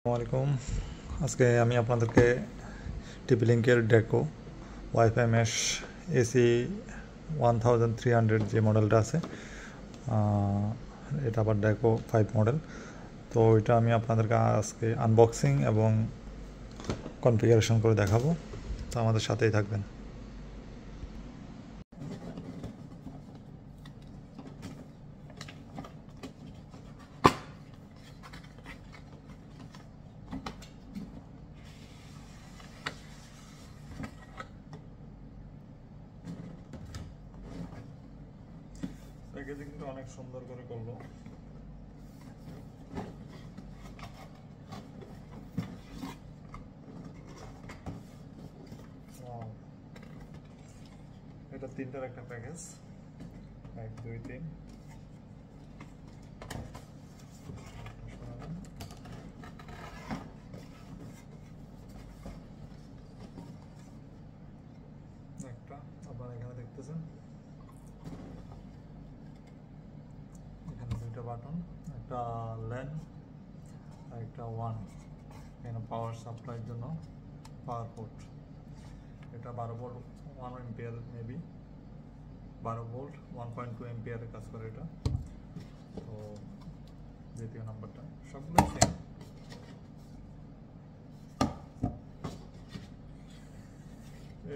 আসসালামাইকুম। আজকে আমি আপনাদেরকে টিপি লিঙ্কের ডেকো ওয়াইফাই মেশ এসি 1300 যে মডেলটা আছে, এটা আবার ডেকো 5 মডেল। তো এটা আমি আপনাদেরকে আজকে আনবক্সিং এবং কনফিগারেশন করে দেখাবো, তো আমাদের সাথেই থাকবেন। প্যাকেজিংটা অনেক সুন্দর করে করলো। এটা তিনটার একটা প্যাকেজ, 1 2 3। একটা আপনারা এখানে দেখতেছেন, এখানে দুইটা বাটন, একটা ল্যান আর একটা ওয়ান। এখানে পাওয়ার সাপ্লাইয়ের জন্য পাওয়ার পোর্ট। এটা 12 ভোল্ট 1 এম্পিয়ার, মেবি 12 ভোল্ট 1.2 এম্পিয়ারের কাজ করে এটা। তো দ্বিতীয় নাম্বারটা সবগুলো সেম।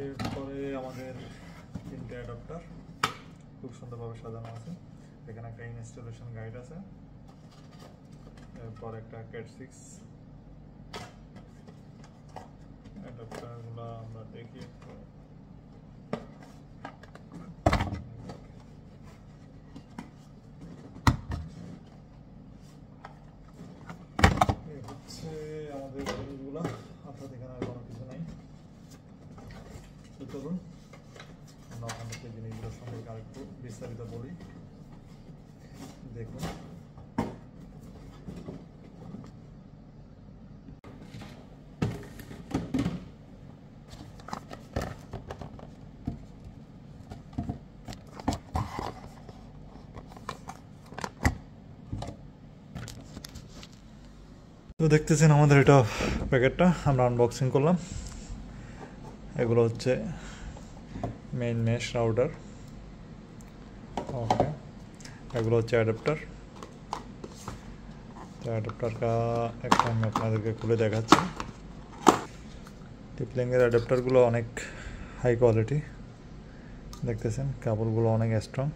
এরপরে আমাদের তিনটে অ্যাডাপ্টার খুব সুন্দরভাবে সাজানো আছে। এখানে একটা ইনস্টলেশন গাইড আছে, এরপর একটা ক্যাট 6 অ্যাডাপ্টারগুলো আমরা দেখি। এই হচ্ছে আমাদের জিনিসগুলো, অর্থাৎ এখানে আর কোনো কিছু নেই। তো চলুন আমরা আপনাদেরকে জিনিসগুলো সম্পর্কে আরেকটু বিস্তারিত বলি। দেখুন, তো দেখতেছেন আমাদের এটা প্যাকেটটা আমরা আনবক্সিং করলাম। এগুলো হচ্ছে মেইন মেশ রাউটার, ওকে। এগুলো হচ্ছে অ্যাডাপ্টার। তো অ্যাডাপ্টারটা একটা আমি আপনাদেরকে খুলে দেখাচ্ছি। টিপলিংয়ের অ্যাডাপ্টারগুলো অনেক হাই কোয়ালিটি, দেখতেছেন কেবলগুলো অনেক স্ট্রং।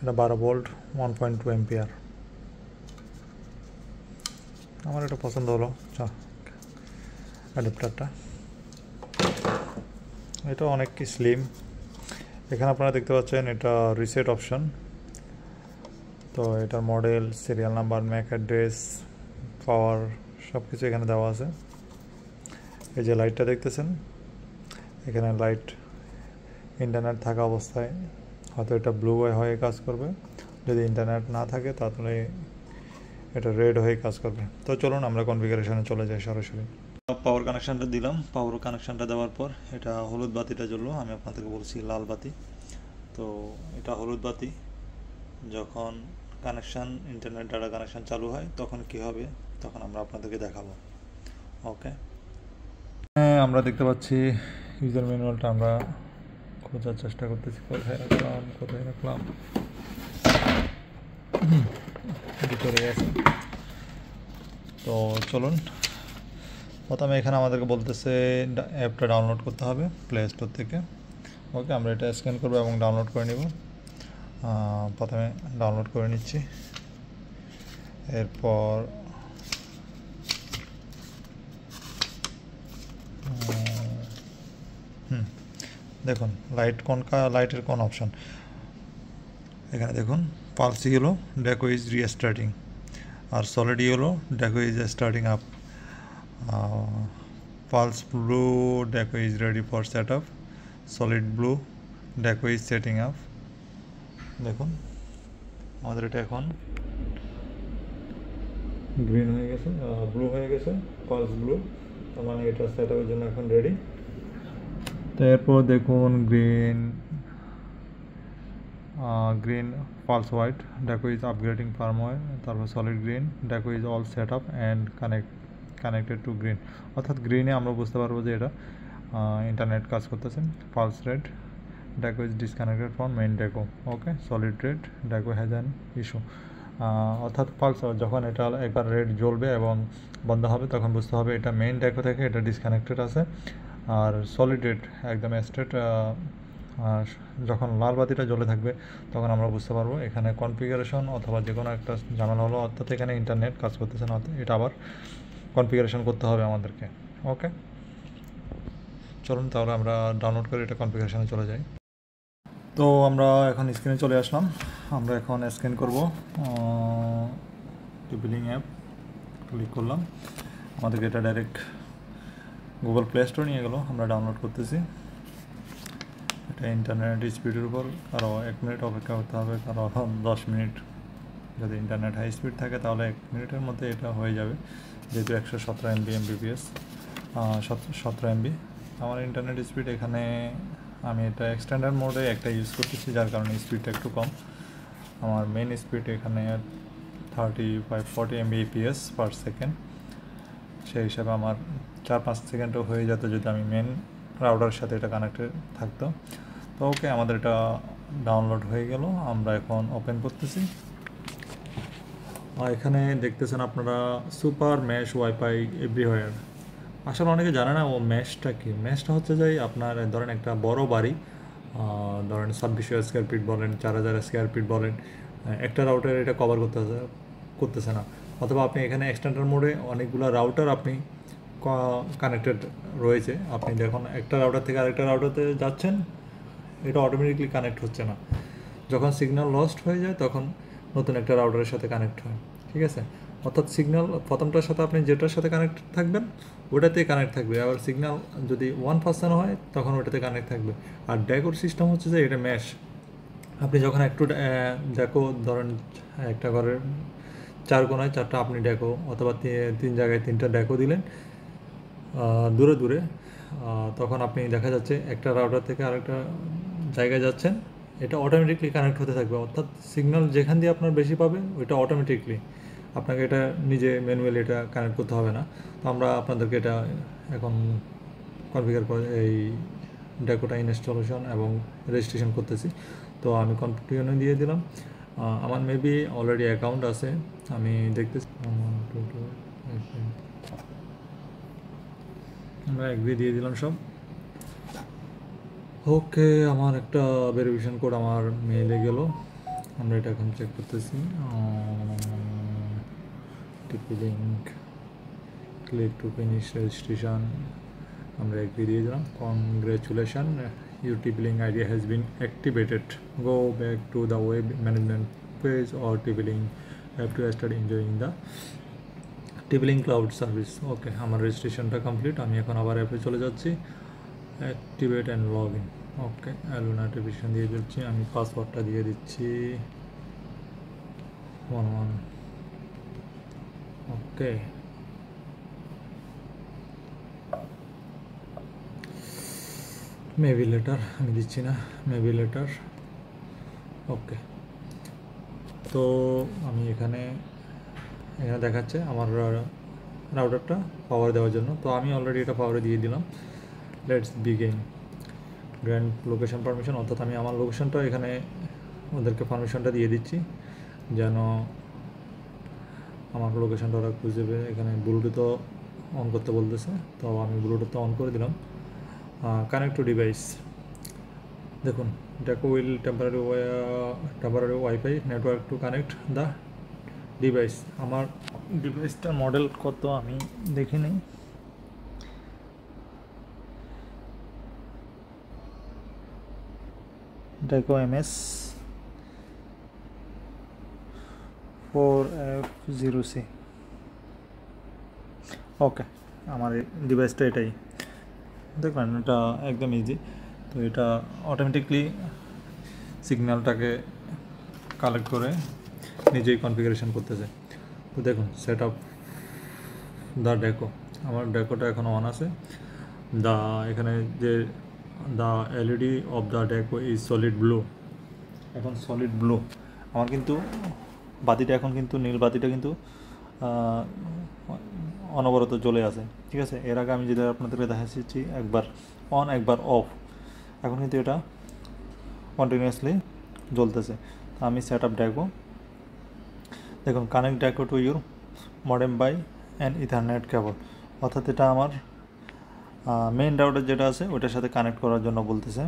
এটা 12 ভোল্ট 1.2 এম্পিয়ার। আমার এটা পছন্দ হলো অ্যাডাপ্টারটা। এটা অনেক স্লিম। এখানে আপনারা দেখতে পাচ্ছেন এটা রিসেট অপশন। তো এটার model, serial number, MAC address, power সব কিছু এখানে দেওয়া আছে। এই যে লাইটটা দেখতেছেন, এখানে লাইট ইন্টারনেট থাকা অবস্থায় হয়তো এটা ব্লু হয়ে কাজ করবে, যদি ইন্টারনেট না থাকে তাহলে এটা রেড হয়ে কাজ করবে। তো চলুন আমরা কনফিগারেশনে চলে যাই সরাসরি। পাওয়ার কানেকশানটা দিলাম। পাওয়ার কানেকশানটা দেওয়ার পর এটা হলুদ বাতিটা জ্বললো। আমি আপনাদেরকে বলছি লাল বাতি। তো এটা হলুদ বাতি। যখন কানেকশান, ইন্টারনেট ডাটা কানেকশান চালু হয় তখন কি হবে, তখন আমরা আপনাদেরকে দেখাবো, ওকে। হ্যাঁ, আমরা দেখতে পাচ্ছি ইউজার ম্যানুয়ালটা আমরা খোঁজার চেষ্টা করতেছি। কোথায় রাখলাম ভিতরে আছে। তো চলুন, প্রথমে এখানে আমাদেরকে বলতেছে অ্যাপটা ডাউনলোড করতে হবে প্লে স্টোর থেকে, ওকে। আমরা এটা স্ক্যান করবো এবং ডাউনলোড করে নিব। প্রথমে ডাউনলোড করে নিচ্ছি। এরপর দেখুন লাইটের কোন অপশন, এখানে দেখুন pulse yellow Deco is restarting, আর solid yellow Deco is starting up, pulse blue Deco is ready for set up, solid blue Deco is setting up. দেখুন আমাদের এটা এখন গ্রিন হয়ে গেছে, ব্লু হয়ে গেছে, পালস ব্লু, তার মানে এটা সেট আপের জন্য এখন রেডি। তো এরপর দেখুন green, green pulse white, Deco is upgrading firmware, তারপর solid green, Deco is all set up and connected to green. অর্থাৎ গ্রিনে আমরা বুঝতে পারবো যে এটা ইন্টারনেট কাজ করতেছে। Pulse red, deco is disconnected from main deco. Okay, solid red, deco has an issue. অর্থাৎ পালস যখন এটা একবার রেড জ্বলবে এবং বন্ধ হবে তখন বুঝতে হবে এটা মেইন ডেকো থেকে এটা ডিসকানেক্টেড আছে। আর সলিড রেড একদম স্ট্রেট, যখন লাল বাতিটা জ্বলে থাকবে তখন আমরা বুঝতে পারবো এখানে কনফিগারেশন অথবা যে কোনো একটা ঝামেলা হলো, অর্থাৎ এখানে ইন্টারনেট কাজ করতেছে না, এটা আবার কনফিগারেশন করতে হবে আমাদেরকে। ওকে, চলুন তাহলে আমরা ডাউনলোড করে এটা কনফিগারেশনে চলে যাই। তো আমরা এখন স্ক্রিনে চলে আসলাম। আমরা এখন স্ক্যান করব, টিপিলিং অ্যাপ ক্লিক করলাম, আমাদেরকে এটা ডাইরেক্ট গুগল প্লে স্টোর নিয়ে গেলো। আমরা ডাউনলোড করতেছি। এটা ইন্টারনেট স্পিডের উপর কারো 1 মিনিট অপেক্ষা করতে হবে, কারো 10 মিনিট। যদি ইন্টারনেট হাই স্পিড থাকে তাহলে 1 মিনিটের মধ্যে এটা হয়ে যাবে, যেহেতু 117 MB Mbps 17 MB। আমার ইন্টারনেট স্পিড এখানে আমি এটা এক্সটেন্ডার মোডে একটা ইউজ করতেছি, যার কারণে স্পিডটা একটু কম। আমার মেন স্পিড এখানে 35-40 Mbps পার সেকেন্ড। সেই হিসাবে আমার 4-5 সেকেন্ডও হয়ে যেত যদি আমি মেন রাউটারের সাথে এটা কানেক্টেড থাকতো। তো ওকে, আমাদের এটা ডাউনলোড হয়ে গেল। আমরা এখন ওপেন করতেছি। এখানে দেখতেছেন আপনারা সুপার ম্যাশ ওয়াইফাই এভরিওয়্যার। আসলে অনেকে জানে না ও ম্যাশটা কি। ম্যাশটা হচ্ছে যে আপনার ধরেন একটা বড় বাড়ি, ধরেন 2600 স্কোয়ার ফিট বলেন, 4000 স্কোয়ার ফিট বলেন, একটা রাউটার এটা কভার করতেছে না, অথবা আপনি এখানে এক্সটেন্ডার মোডে অনেকগুলো রাউটার আপনি কানেক্টেড রয়েছে। আপনি দেখুন একটা রাউটার থেকে আরেকটা রাউটারতে যাচ্ছেন, এটা অটোমেটিকলি কানেক্ট হচ্ছে না। যখন সিগন্যাল লস্ট হয়ে যায় তখন নতুন একটা রাউটারের সাথে কানেক্ট হয়, ঠিক আছে? অর্থাৎ সিগন্যাল প্রথমটার সাথে আপনি যেটার সাথে কানেক্ট থাকবেন ওটাতেই কানেক্ট থাকবে, আবার সিগন্যাল যদি 1% হয় তখন ওটাতে কানেক্ট থাকবে। আর ডেকোর সিস্টেম হচ্ছে যে এটা ম্যাশ। আপনি যখন একটু ডেকো ধরেন একটা ঘরের 4 কোণায় 4টা আপনি ডেকো, অথবা 3 জায়গায় 3টা ডেকো দিলেন দূরে দূরে, তখন আপনি দেখা যাচ্ছে একটা রাউটার থেকে আরেকটা জায়গায় যাচ্ছেন, এটা অটোমেটিকলি কানেক্ট হতে থাকবে। অর্থাৎ সিগন্যাল যেখান দিয়ে আপনার বেশি পাবে ওইটা অটোমেটিকলি, আপনাকে এটা নিজে ম্যানুয়ালি এটা কানেক্ট করতে হবে না। তো আমরা আপনাদেরকে এটা এখন কনফিগার করে এই ডেকোটা ইনস্টলেশন এবং রেজিস্ট্রেশন করতেছি। তো আমি কন্টিনিউ দিয়ে দিলাম। আমার মেবি অলরেডি অ্যাকাউন্ট আছে, আমি দেখতেছি। আমরা এগ্রি দিয়ে দিলাম সব। ওকে, আমার একটা ভেরিফিকেশন কোড আমার মেইলে গেল, আমরা এটা এখন চেক করতেছি। টিপি link, click to finish registration, আমরা এগ্রি দিয়ে দিলাম। Congratulation, your TP-Link ID has been activated. Go back to the web management page or TP-Link have to start enjoying the TP-Link cloud service. ওকে, আমার রেজিস্ট্রেশনটা complete. আমি এখন আবার অ্যাপে চলে যাচ্ছি, activate and log in. Okay, notification দিয়ে দিচ্ছি, আমি পাসওয়ার্ডটা দিয়ে দিচ্ছি 11। ওকে, মেবি লেটার আমি দিচ্ছি না, মেবি লেটার। ওকে, তো আমি এখানে দেখাচ্ছে আমার রাউটারটা পাওয়ার দেওয়ার জন্য, তো আমি অলরেডি এটা পাওয়ারে দিয়ে দিলাম। Let's begin. Grand location permission, অর্থাৎ আমি আমার লোকেশনটা এখানে ওদেরকে পারমিশনটা দিয়ে দিচ্ছি যেন আমার লোকেশনটা ওরা খুঁজে পেয়ে। এখানে ব্লুটুথও অন করতে বলতেছে, তো আমি ব্লুটুথটা অন করে দিলাম। কানেক্ট টু ডিভাইস, দেখুন Deco will temporary WiFi network to connect the device. আমার ডিভাইসটার মডেল কত আমি দেখি নিই। ডেকো MS 4F0C। ওকে, আমার ডিভাইসটা এটাই, দেখলেন এটা একদম ইজি। তো এটা অটোমেটিকলি সিগন্যালটাকে কালেক্ট করে নিজেই কনফিগারেশন করতেছে। তো দেখুন সেট আপ দ্য ডেকো, আমার ডেকোটা এখনও অন আছে। এখানে যে the LED of the deco is solid blue, এখন সলিড ব্লু। আমার কিন্তু বাতিটা এখন কিন্তু নীল বাতিটা কিন্তু অনবরত জ্বলে আছে, ঠিক আছে। এর আগে আমি যেটা আপনাদেরকে দেখাচ্ছি একবার অন একবার অফ, এখন কিন্তু এটা কন্টিনিউয়াসলি জ্বলতেছে। তো আমি সেট আপ দেখবো, দেখুন connect Deco to your modem by and ethernet cable, অর্থাৎ এটা আমার মেইন রাউটার যেটা আছে ওটার সাথে কানেক্ট করার জন্য বলতেছে।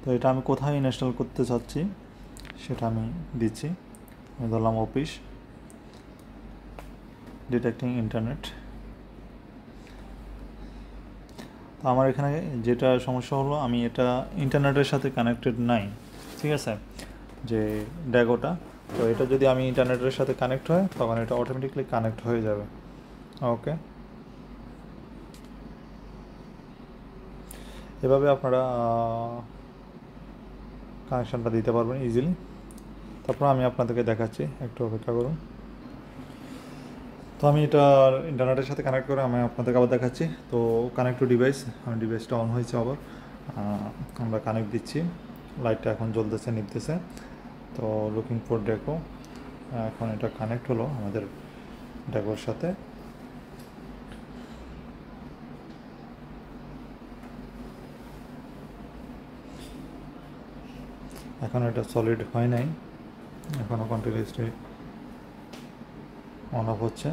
তো এটা আমি কোথায় ইনস্টল করতে চাচ্ছি সেটা আমি দিচ্ছি। আমি ধরলাম অফিস, ডিটেক্টিং ইন্টারনেট। তো আমার এখানে যেটা সমস্যা হলো, আমি এটা ইন্টারনেটের সাথে কানেক্টেড নাই, ঠিক আছে, যে ড্যাগোটা। তো এটা যদি আমি ইন্টারনেটের সাথে কানেক্ট হয় তখন এটা অটোমেটিকলি কানেক্ট হয়ে যাবে। ওকে, এভাবে আপনারা কানেকশানটা দিতে পারবেন ইজিলি। তারপর আমি আপনাদেরকে দেখাচ্ছি, একটু অপেক্ষা করুন। তো আমি এটা ইন্টারনেটের সাথে কানেক্ট করে আমি আপনাদেরকে আবার দেখাচ্ছি। তো কানেক্ট টু ডিভাইস, আমি ডিভাইসটা অন হয়েছে আবার, আমরা কানেক্ট দিচ্ছি। লাইটটা এখন জ্বলতেছে নিভতেছে। তো লুকিং ফর ডেকো, এখন এটা কানেক্ট হলো আমাদের ডেকোর সাথে। এখন এটা সলিড হয় নাই, এখনও কন্টিনিউয়াসলি অন অফ হচ্ছে।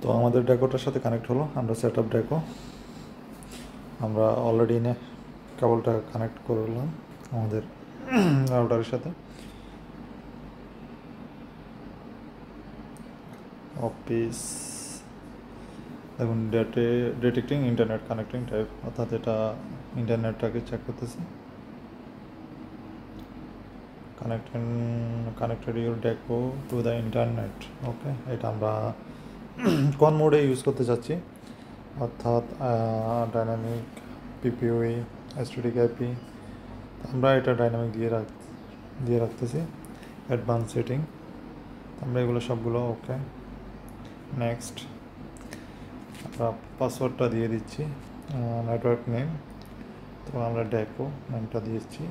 তো আমাদের ডেকোটার সাথে কানেক্ট হলো, আমরা সেট আপ ডেকো, আমরা অলরেডি কেবলটা কানেক্ট করলাম আমাদের রাউটারের সাথে। অফিস, দেখুন ডিটেক্টিং ইন্টারনেট কানেক্টিং টাইপ, অর্থাৎ এটা ইন্টারনেটটাকে চেক করতেছে। Connected your Deco to the internet. Okay, এটা আমরা কোন মোডে ইউজ করতে চাচ্ছি, অর্থাৎ ডাইনামিক, পিপিওই, স্ট্যাটিক আইপি। আমরা এটা ডাইনামিক দিয়ে রাখতেছি। অ্যাডভান্স সেটিং, আমরা এগুলো সবগুলো ওকে। নেক্সট, আমরা পাসওয়ার্ডটা দিয়ে দিচ্ছি, নেটওয়ার্ক নেম। তো আমরা ডেকো নামটা দিয়েছি,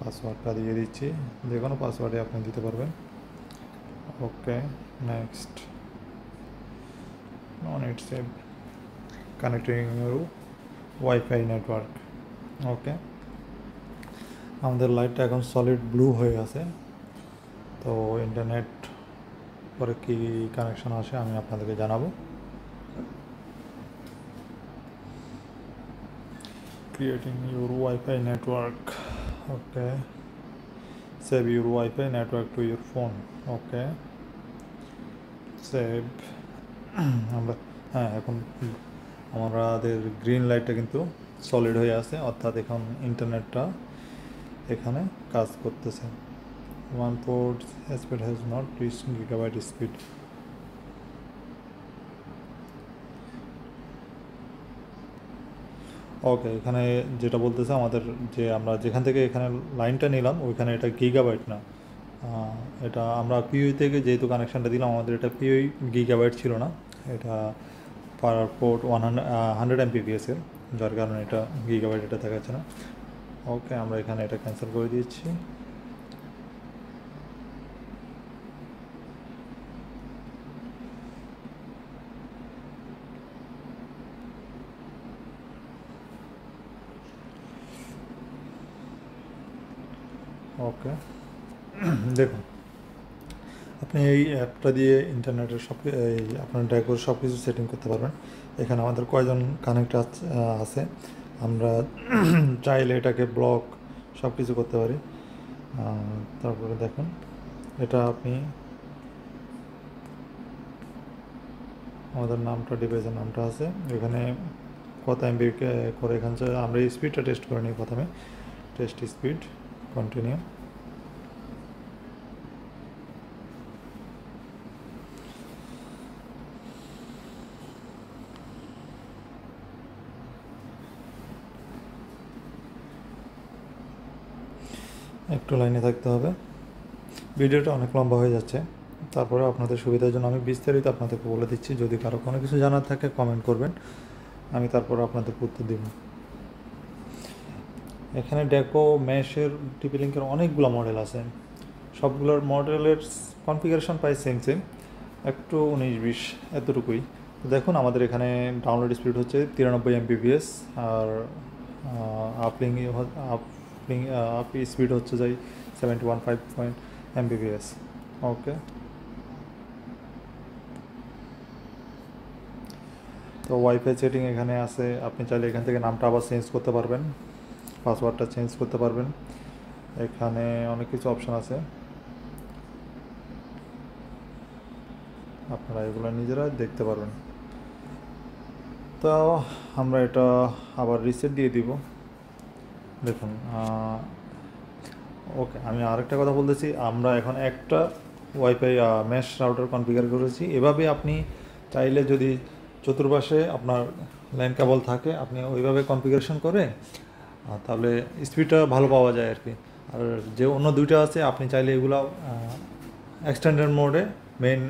পাসওয়ার্ডটা দিয়ে দিচ্ছি, যে কোনো পাসওয়ার্ডে আপনি দিতে পারবেন। Okay, next, none it save, connecting your WiFi network. Okay, আমাদের লাইটটা এখন সলিড ব্লু হয়ে গেছে। তো ইন্টারনেট পরে কী কানেকশন আসে আমি আপনাদেরকে জানাবো। Creating your WiFi network. Okay, save your WiFi network to your phone. Okay, save. আমরা এখন আমাদের গ্রিন লাইটটা কিন্তু সলিড হয়ে আছে, অর্থাৎ এখন ইন্টারনেটটা এখানে কাজ করতেছে। 1 port speed has not reached gigabyte speed. ওকে, এখানে যেটা বলতেছে আমাদের, যে আমরা যেখান থেকে এখানে লাইনটা নিলাম ওইখানে এটা গিগাবাইট না, এটা আমরা পিওই থেকে যেহেতু কানেকশানটা দিলাম, আমাদের এটা পিওই গিগাবাইট ছিল না, এটা পার পোর্ট 100 Mbps-এর, যার কারণে এটা গিগাবাইট এটা দেখাচ্ছে না। ওকে, আমরা এখানে এটা ক্যান্সেল করে দিচ্ছি। ওকে, দেখুন আপনি এই অ্যাপটা দিয়ে ইন্টারনেটের আপনার ডেকোর সব কিছু সেটিং করতে পারবেন। এখানে আমাদের কয়জন কানেক্ট আছে, আমরা চাইলে এটাকে ব্লক সব কিছু করতে পারি। তারপরে দেখুন, এটা আপনি আমাদের নামটা, ডিভাইসের নামটা আছে এখানে, কত এমবি করে, এখানে আমরা স্পিডটা টেস্ট করে নিই প্রথমে। Test speed, continue. একটু লাইনে থাকতে হবে, ভিডিওটা অনেক লম্বা হয়ে যাচ্ছে। তারপরে আপনাদের সুবিধার জন্য আমি বিস্তারিত আপনাদেরকে বলে দিচ্ছি। যদি কারো কোনো কিছু জানার থাকে কমেন্ট করবেন, আমি তারপর আপনাদেরকে উত্তর দেব। এখানে ডেকো মেশের টিপি লিঙ্কের অনেকগুলো মডেল আছে, সবগুলোর মডেলের কনফিগারেশন প্রায় সেম, একটু 19-20 এতটুকুই। দেখুন আমাদের এখানে ডাউনলোড স্পিড হচ্ছে 93 Mbps, আর আপ স্পিড হচ্ছে যাই 71.5 Mbps। ওকে, তো ওয়াইফাই সেটিং এখানে আছে, আপনি চাইলে এখান থেকে নামটা আবার চেঞ্জ করতে পারবেন, পাসওয়ার্ডটা চেঞ্জ করতে পারবেন। এখানে অনেক কিছু অপশান আছে, আপনারা এগুলো নিজেরা দেখতে পারবেন। তো আমরা এটা আবার রিসেট দিয়ে দিব। দেখুন, ওকে, আমি আরেকটা কথা বলতেছি, আমরা এখন একটা ওয়াইফাই মেশ রাউটার কনফিগার করেছি। এভাবে আপনি চাইলে যদি চতুর্পাশে আপনার ল্যান্ড কেবল থাকে, আপনি ওইভাবে কনফিগারেশন করে তাহলে স্পিডটা ভালো পাওয়া যায় আর কি। আর যে অন্য দুইটা আছে, আপনি চাইলে এগুলো এক্সটেন্ডেড মোডে মেইন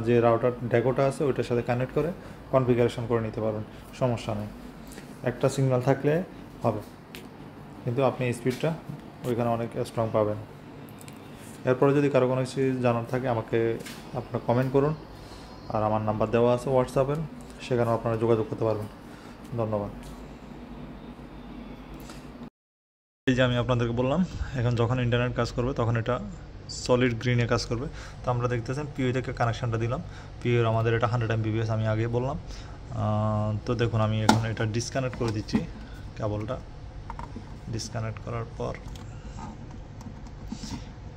যে রাউটার ডেকোটা আছে ওইটার সাথে কানেক্ট করে কনফিগারেশন করে নিতে পারবেন, সমস্যা নেই। একটা সিগন্যাল থাকলে হবে, কিন্তু আপনি স্পিডটা ওইখানে অনেক স্ট্রং পাবেন। এরপরে যদি কারো কোনো কিছু জানার থাকে আমাকে আপনারা কমেন্ট করুন, আর আমার নাম্বার দেওয়া আছে হোয়াটসঅ্যাপের, সেখানেও আপনারা যোগাযোগ করতে পারবেন। ধন্যবাদ। এই যে আমি আপনাদেরকে বললাম, এখন যখন ইন্টারনেট কাজ করবে তখন এটা সলিড গ্রিনে কাজ করবে। তো আমরা দেখতেছেন পিও থেকে কানেকশানটা দিলাম, পিওর আমাদের এটা 100 Mbps, আমি আগে বললাম। তো দেখুন আমি এখন এটা ডিসকানেক্ট করে দিচ্ছি, কেবলটা ডিসকানেক্ট করার পর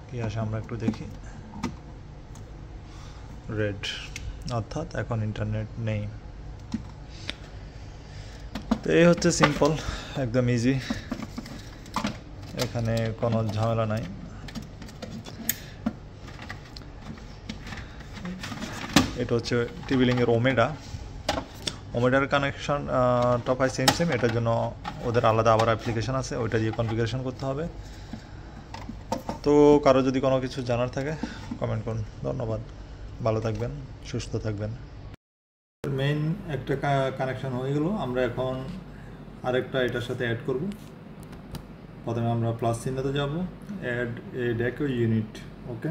কি আসে আমরা একটু দেখি। রেড, অর্থাৎ এখন ইন্টারনেট নেই। তো এই হচ্ছে সিম্পল, একদম ইজি, এখানে কোনো ঝামেলা নাই। এটা হচ্ছে টিভি লিঙ্কের ওমেডার কানেকশন টপাই সেম, এটার জন্য ওদের আলাদা আবার অ্যাপ্লিকেশান আছে, ওইটা দিয়ে কনফিগারেশন করতে হবে। তো কারো যদি কোনো কিছু জানার থাকে কমেন্ট করুন। ধন্যবাদ, ভালো থাকবেন, সুস্থ থাকবেন। মেইন একটা কানেকশন হয়ে গেল, আমরা এখন আরেকটা এটার সাথে অ্যাড করব। প্রথমে আমরা প্লাস চিহ্নতে যাব, অ্যাড এ ডেকো ইউনিট। ওকে,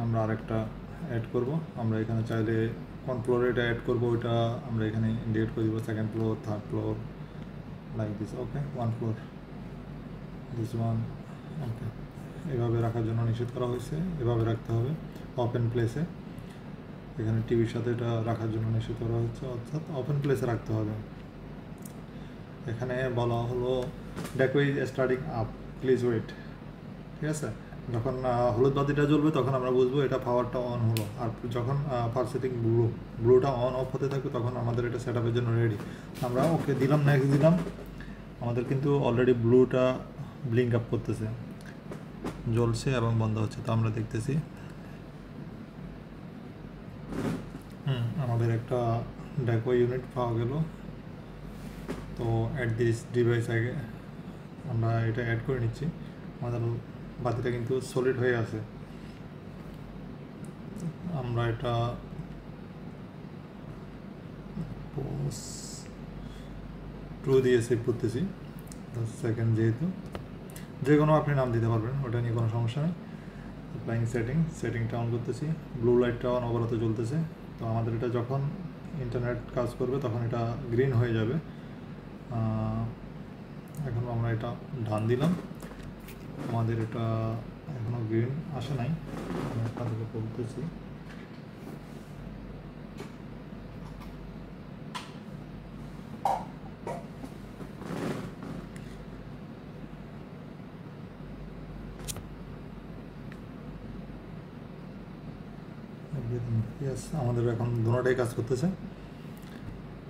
আমরা আরেকটা অ্যাড করব। আমরা এখানে চাইলে কোন ফ্লোরে এটা অ্যাড করবো ওইটা আমরা এখানে ইন্ডিকেট করে দিব, 2nd floor, 3rd floor, like this. Okay, 1 floor, this 1। ওকে, এভাবে রাখার জন্য নিষেধ করা হয়েছে, এভাবে রাখতে হবে ওপেন প্লেসে। এখানে টিভির সাথে এটা রাখার জন্য নিষেধ করা হচ্ছে, অর্থাৎ ওপেন প্লেসে রাখতে হবে। এখানে বলা হলো Deco is starting up, please wait. ঠিক আছে, যখন হলুদ বাতিটা জ্বলবে তখন আমরা বুঝবো এটা পাওয়ারটা অন হলো, আর যখন পাওয়ার সেটিং ব্লুটা অন অফ হতে থাকবে তখন আমাদের এটা সেট আপের জন্য রেডি। আমরা ওকে দিলাম, নেক্সট দিলাম, আমাদের কিন্তু অলরেডি ব্লুটা ব্লিঙ্ক আপ করতেছে, জ্বলছে এবং বন্ধ হচ্ছে। তো আমরা দেখতেছি আমাদের একটা ডেকো ইউনিট পাওয়া গেল। তো অ্যাট দিস ডিভাইস আগে আমরা এটা অ্যাড করে নিচ্ছি। আমাদের বাতিটা কিন্তু সলিড হয়ে আছে, আমরা এটা ট্রু দিয়ে সেভ করতেছি। 10 সেকেন্ড, যেহেতু যে কোনো আপনি নাম দিতে পারবেন, ওটা নিয়ে কোনো সমস্যা নেই। অ্যাপ্লাইং সেটিংটা অন করতেছি, ব্লু লাইটটা অনবরত জ্বলতেছে। তো আমাদের এটা যখন ইন্টারনেট কাজ করবে তখন এটা গ্রিন হয়ে যাবে। এখন আমরা এটা ডান দিলাম, আমাদের এটা এখনও গ্রিন আসে নাই, আমি আপনাদেরকে বলতেছি। আমাদের এখন দুটোটাই কাজ করতেছে।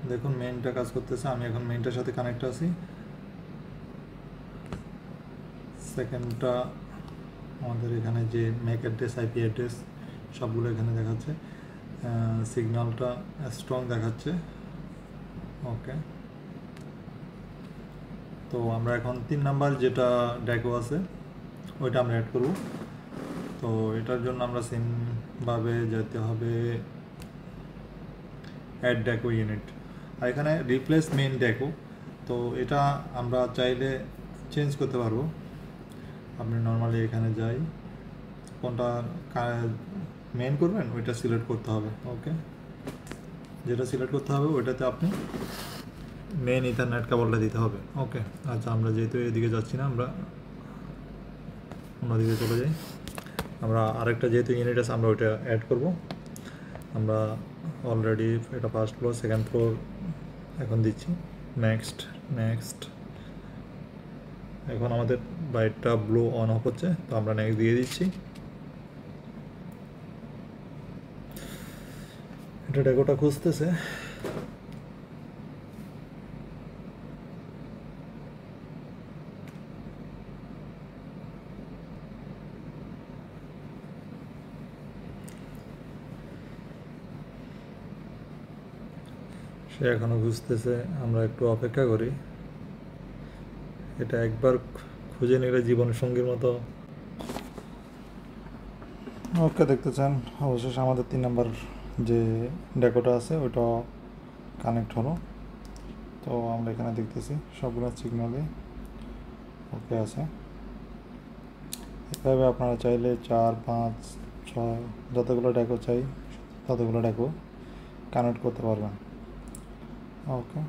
দেখুন মেইনটা কাজ করতেছে, আমি এখন মেইনটার সাথে কানেক্ট আছি। সেকেন্ডটা আমাদের এখানে যে ম্যাক অ্যাড্রেস, আইপি অ্যাড্রেস সবগুলো এখানে দেখাচ্ছে, সিগন্যালটা স্ট্রং দেখাচ্ছে। ওকে, তো আমরা এখন 3 নাম্বার যেটা ডেকো আছে ওইটা আমরা অ্যাড করব। তো এটার জন্য আমরা সেমভাবে যেতে হবে অ্যাড ডেকো ইউনিট, আর এখানে রিপ্লেস মেইন ডেকো। তো এটা আমরা চাইলে চেঞ্জ করতে পারবো। আপনি নর্মালি এখানে যাই, কোনটা মেইন করবেন ওইটা সিলেক্ট করতে হবে। ওকে, যেটা সিলেক্ট করতে হবে ওইটাতে আপনি মেইন ইথারনেট কেবলটা দিতে হবে। ওকে, আচ্ছা আমরা যেহেতু এদিকে যাচ্ছি না, আমরা অন্যদিকে চলে যাই। আমরা আরেকটা যেহেতু ইউনিট আছে আমরা ওইটা অ্যাড করব। আমরা অলরেডি এটা ফার্স্ট ফ্লোর সেকেন্ড ফ্লোর এখন দিচ্ছি। নেক্সট নেক্সট, এখন আমাদের লাইটটা ব্লু অন অফ হচ্ছে, তো আমরা নেক্সট দিয়ে দিচ্ছি। এটা ডেকোটা খুঁজতেছে। সে এখনো খুঁজতেছে, আমরা একটু অপেক্ষা করি। এটা একবার খুঁজে নিলে জীবন সঙ্গীর মতো। ওকে, দেখতেছেন অবশেষে আমাদের 3 নাম্বার যে ডেকোটা আছে ওটা কানেক্ট হলো। তো আমরা এখানে দেখতেছি সবগুলো সিগন্যালে ওকে আছে। এভাবে আপনারা চাইলে 4, 5, 6 যতগুলো ডেকো চাই ততগুলো ডেকো কানেক্ট করতে পারবেন। ওকে।